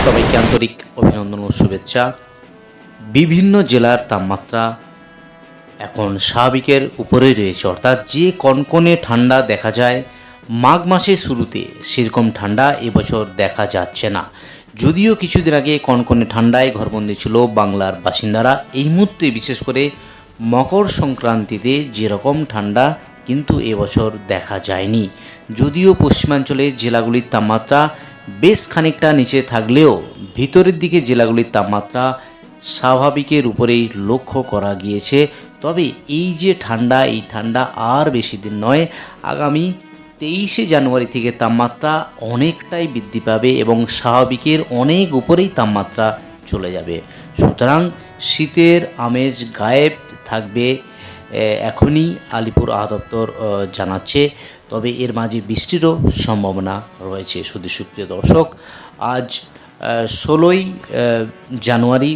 সবাইকে আন্তরিক অভিনন্দন ও শুভেচ্ছা। বিভিন্ন জেলার তাপমাত্রা এখন স্বাভাবিকের উপরেই রয়েছে, অর্থাৎ যে কনকনে ঠান্ডা দেখা যায় মাঘ মাসের শুরুতে, সেরকম ঠান্ডা এবছর দেখা যাচ্ছে না। যদিও কিছুদিন আগে কনকনে ঠান্ডায় ঘরবন্দি ছিল বাংলার বাসিন্দারা, এই মুহূর্তে বিশেষ করে মকর সংক্রান্তিতে যেরকম ঠান্ডা কিন্তু এবছর দেখা যায়নি। যদিও পশ্চিমাঞ্চলের জেলাগুলির তাপমাত্রা বেশ খানিকটা নিচে থাকলেও ভিতরের দিকে জেলাগুলির তাপমাত্রা স্বাভাবিকের উপরেই লক্ষ্য করা গিয়েছে। তবে এই যে ঠান্ডা, এই ঠান্ডা আর বেশি দিন নয়, আগামী 23শে জানুয়ারি থেকে তাপমাত্রা অনেকটাই বৃদ্ধি পাবে এবং স্বাভাবিকের অনেক উপরেই তাপমাত্রা চলে যাবে। সুতরাং শীতের আমেজ গায়েব থাকবে এখনই আলিপুর আবহাওয়া দপ্তর জানাচ্ছে। তবে এর মাঝে বৃষ্টিরও সম্ভাবনা রয়েছে। শুধু সুপ্রিয় দর্শক, আজ 16ই জানুয়ারি,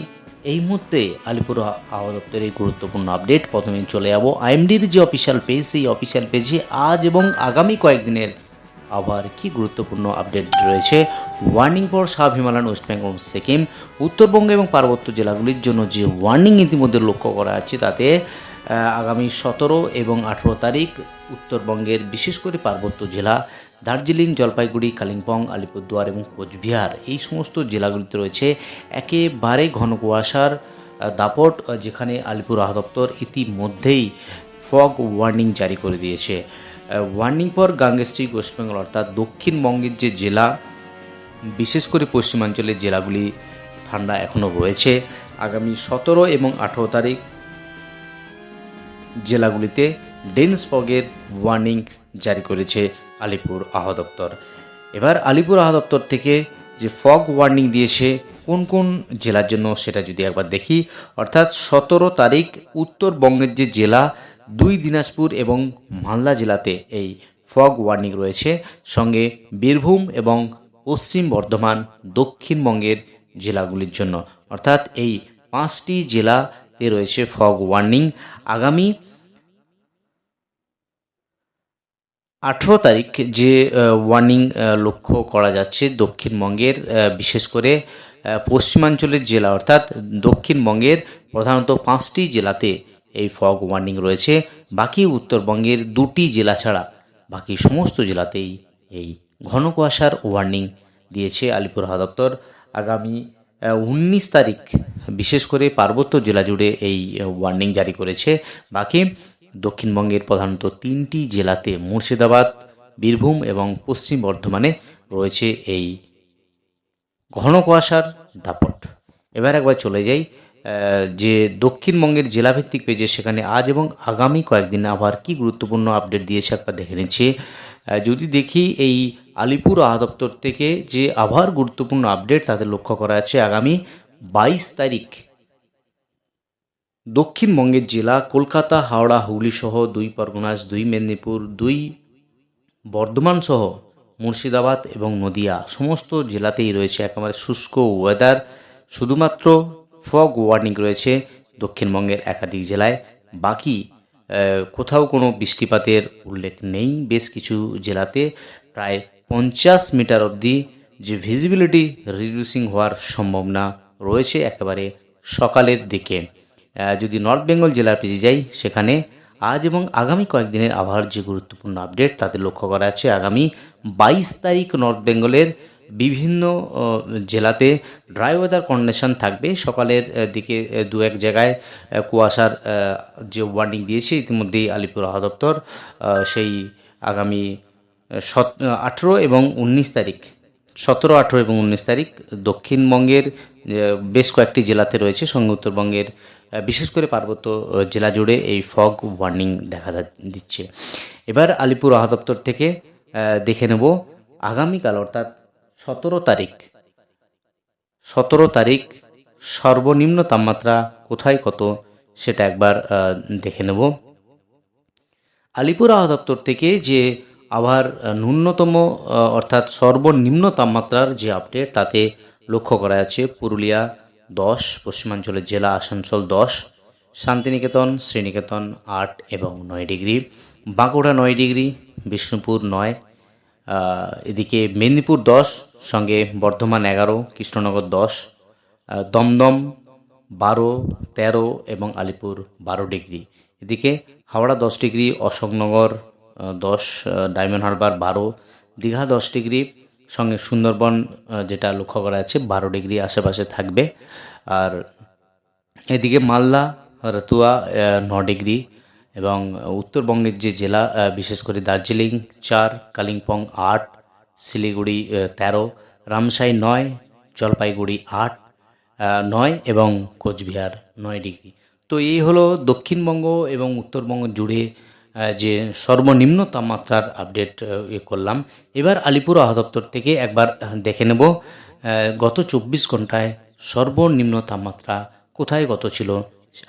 এই মুহূর্তে আলিপুর আবহাওয়া দপ্তরের গুরুত্বপূর্ণ আপডেট। প্রথমে চলে যাব আইএমডির যে অফিসিয়াল পেজ, সেই অফিসিয়াল পেজে আজ এবং আগামী কয়েকদিনের আবার কি গুরুত্বপূর্ণ আপডেট রয়েছে। Warning for sub Himalayan, West Bengal, Sikkim, Uttarbanga এবং পার্বত্য জেলাগুলির জন্য যে ওয়ার্নিং ইতিমধ্যে লক্ষ্য করা আছে, তাতে আগামী 17 এবং 18 তারিখ উত্তরবঙ্গের বিশেষ করে পার্বত্য জেলা দার্জিলিং, জলপাইগুড়ি, কালিম্পং, আলিপুরদুয়ার এবং কোচবিহার, এই সমস্ত জেলাগুলিতে রয়েছে একেবারে ঘন কুয়াশার দাপট, যেখানে আলিপুর আবহাওয়া দপ্তর ইতিমধ্যেই ফগ ওয়ার্নিং জারি করে দিয়েছে। ওয়ার্নিং ফর গাঙ্গেস্টিক ওয়েস্ট বেঙ্গল, অর্থাৎ দক্ষিণবঙ্গের যে জেলা, বিশেষ করে পশ্চিমাঞ্চলের জেলাগুলি ঠান্ডা এখনও রয়েছে। আগামী 17 এবং 18 তারিখ জেলাগুলিতে ডেন্স ফগের ওয়ার্নিং জারি করেছে আলিপুর আবহাওয়া দপ্তর। এবার আলিপুর আবহাওয়া দপ্তর থেকে যে ফগ ওয়ার্নিং দিয়েছে কোন কোন জেলার জন্য, সেটা যদি একবার দেখি, অর্থাৎ 17 তারিখ উত্তরবঙ্গের যে জেলা, 2 দিনাজপুর এবং মালদা জেলাতে এই ফগ ওয়ার্নিং রয়েছে। সঙ্গে বীরভূম এবং পশ্চিম বর্ধমান দক্ষিণবঙ্গের জেলাগুলির জন্য, অর্থাৎ এই 5টি জেলাতে রয়েছে ফগ ওয়ার্নিং। আগামী 18 তারিখ যে ওয়ার্নিং লক্ষ্য করা যাচ্ছে দক্ষিণবঙ্গের, বিশেষ করে পশ্চিমাঞ্চলের জেলা, অর্থাৎ দক্ষিণবঙ্গের প্রধানত 5টি জেলাতে এই ফগ ওয়ার্নিং রয়েছে। বাকি উত্তরবঙ্গের 2টি জেলা ছাড়া বাকি সমস্ত জেলাতেই এই ঘন কুয়াশার ওয়ার্নিং দিয়েছে আলিপুর আবহাওয়া দপ্তর। আগামী 19 তারিখ বিশেষ করে পার্বত্য জেলা জুড়ে এই ওয়ার্নিং জারি করেছে। বাকি দক্ষিণবঙ্গের প্রধানত 3টি জেলাতে, মুর্শিদাবাদ, বীরভূম এবং পশ্চিম বর্ধমানে রয়েছে এই ঘন কুয়াশার দাপট। এবার একবার চলে যাই যে দক্ষিণবঙ্গের জেলাভিত্তিক পেজে, সেখানে আজ এবং আগামী কয়েকদিন আবার কি গুরুত্বপূর্ণ আপডেট দিয়েছে একবার দেখে নিচ্ছি। যদি দেখি এই আলিপুর আবহাওয়া দপ্তর থেকে যে আবহাওয়ার গুরুত্বপূর্ণ আপডেট, তাতে লক্ষ্য করা আছে আগামী 22 তারিখ দক্ষিণবঙ্গের জেলা কলকাতা, হাওড়া, হুগলি সহ 2 পরগনাস, 2 মেদিনীপুর, 2 বর্ধমান সহ মুর্শিদাবাদ এবং নদিয়া, সমস্ত জেলাতেই রয়েছে একেবারে শুষ্ক ওয়েদার। শুধুমাত্র ফগ ওয়ার্নিং রয়েছে দক্ষিণবঙ্গের একাধিক জেলায়। বাকি কোথাও কোনো বৃষ্টিপাতের উল্লেখ নেই। বেশ কিছু জেলাতে প্রায় 50 মিটার অবধি যে ভিজিবিলিটি রিডিউসিং হওয়ার সম্ভাবনা রয়েছে একেবারে সকালের দিকে। যদি নর্থ বেঙ্গল জেলার পেজে যাই, সেখানে আজ এবং আগামী কয়েকদিনের আবহাওয়ার যে গুরুত্বপূর্ণ আপডেট, তাতে লক্ষ্য করা আছে আগামী 22 তারিখ নর্থ বেঙ্গলের বিভিন্ন জেলাতে ড্রাই ওয়েদার কন্ডিশন থাকবে। সকালের দিকে 2-1 জায়গায় কুয়াশার যে ওয়ার্নিং দিয়েছে ইতিমধ্যেই আলিপুর আবহাওয়া দপ্তর, সেই আগামী 18 এবং 19 তারিখ, 17, 18 এবং 19 তারিখ দক্ষিণবঙ্গের বেশ কয়েকটি জেলাতে রয়েছে, সঙ্গে উত্তরবঙ্গের বিশেষ করে পার্বত্য জেলা জুড়ে এই ফগ ওয়ার্নিং দেখা দিচ্ছে। এবার আলিপুর আবহাওয়া দপ্তর থেকে দেখে নেব আগামীকাল, অর্থাৎ 17 তারিখ সর্বনিম্ন তাপমাত্রা কোথায় কত, সেটা একবার দেখে নেব। আলিপুর আবহাওয়া দপ্তর থেকে যে আবার ন্যূনতম অর্থাৎ সর্বনিম্ন তাপমাত্রার যে আপডেট, তাতে লক্ষ্য করা যাচ্ছে পুরুলিয়া 10, পশ্চিমাঞ্চলের জেলা আসানসোল 10, শান্তিনিকেতন, শ্রীনিকেতন 8 এবং 9 ডিগ্রি, বাঁকুড়া 9 ডিগ্রি, বিষ্ণুপুর 9, এদিকে মেদিনীপুর 10, সঙ্গে বর্ধমান 11, কৃষ্ণনগর 10, দমদম 12, 13 এবং আলিপুর 12 ডিগ্রি। এদিকে Howrah 10 degree, Ashoknagar 10, diamond Harbour 12, Digha 10 degree, সঙ্গে সুন্দরবন যেটা লক্ষ্য করা যাচ্ছে 12 ডিগ্রি আশেপাশে থাকবে। আর এদিকে মালদা, রতুয়া 9 ডিগ্রি এবং উত্তরবঙ্গের যে জেলা বিশেষ করে দার্জিলিং 4, কালিম্পং 8, শিলিগুড়ি 13, রামসাই 9, জলপাইগুড়ি 8, 9 এবং কোচবিহার 9 ডিগ্রি। তো এই হলো দক্ষিণবঙ্গ এবং উত্তরবঙ্গ জুড়ে যে সর্বনিম্ন তাপমাত্রার আপডেট করলাম। এবার আলিপুর আবহাওয়া দপ্তর থেকে একবার দেখে নেব গত 24 ঘন্টায় সর্বনিম্ন তাপমাত্রা কোথায় কত ছিল।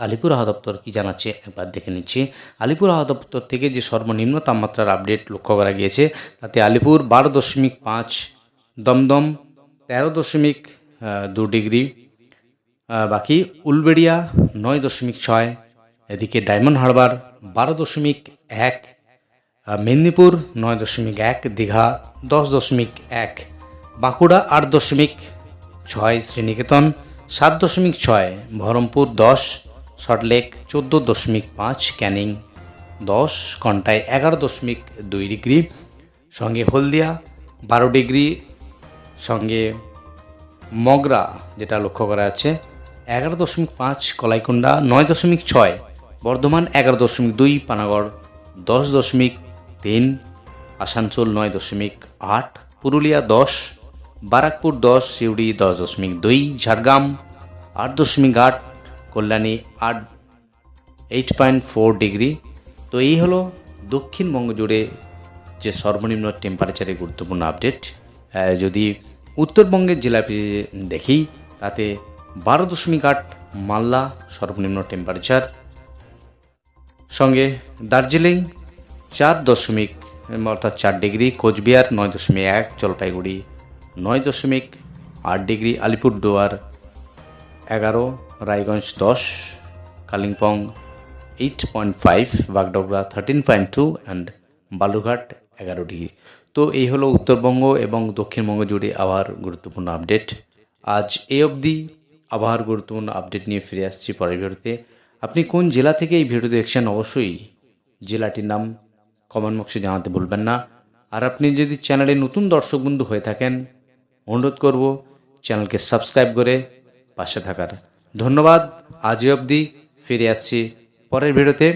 আলিপুর আবহাওয়া দপ্তর কী জানাচ্ছে একবার দেখে নিচ্ছি। আলিপুর আবহাওয়া দপ্তর থেকে যে সর্বনিম্ন তাপমাত্রার আপডেট লক্ষ্য করা গিয়েছে তাতে আলিপুর 12.5, দমদম 13.2 ডিগ্রি, বাকি উলবেড়িয়া 9.6, এদিকে ডায়মন্ড হারবার 12.1, মেদিনীপুর 9.1, দীঘা 10.1, বাঁকুড়া 8.6, শ্রীনিকেতন 7.6, বহরমপুর 10, সল্টলেক 14.5, ক্যানিং 10, কন্টাই 11.2 ডিগ্রি, সঙ্গে হলদিয়া 12 ডিগ্রি, সঙ্গে মগরা যেটা লক্ষ্য করা যাচ্ছে 11.5, কলাইকুণ্ডা 9.6, বর্ধমান 11.2, পানাগড় 10.3, আসানসোল 9.8, পুরুলিয়া 10, বারাকপুর 10, সিউড়ি 10.2, ঝাড়গ্রাম 8.8, কল্যাণী 8.4 ডিগ্রি। তো এই হলো দক্ষিণবঙ্গ জুড়ে যে সর্বনিম্ন টেম্পারেচারের গুরুত্বপূর্ণ আপডেট। যদি উত্তরবঙ্গের জেলা দেখি তাতে 12.8 মালদা সর্বনিম্ন টেম্পারেচার, সঙ্গে Darjeeling 4 degree, Cooch Behar 9.1, Jalpaiguri 9.8 degree, Alipurduar 11, Raiganj 10, Kalimpong 8.5, Bagdogra 13.2 and Balurghat 11 degree. তো এই হলো উত্তরবঙ্গ এবং দক্ষিণবঙ্গ জুড়ে আবহাওয়ার গুরুত্বপূর্ণ আপডেট। আজ এই অবধি আবহাওয়ার গুরুত্বপূর্ণ আপডেট নিয়ে ফিরে আসছি পরের ভিডিওতে। আপনি কোন জেলা থেকে এই ভিডিও দেখছেন অবশ্যই জেলাটির নাম কমেন্ট বক্সে জানাতে ভুলবেন না। আর আপনি যদি চ্যানেলে নতুন দর্শক বন্ধু হয়ে থাকেন অনুরোধ করব চ্যানেলকে সাবস্ক্রাইব করে পাশে থাকার। ধন্যবাদ। আজ অবধি, ফিরে আসছি পরের ভিডিওতে।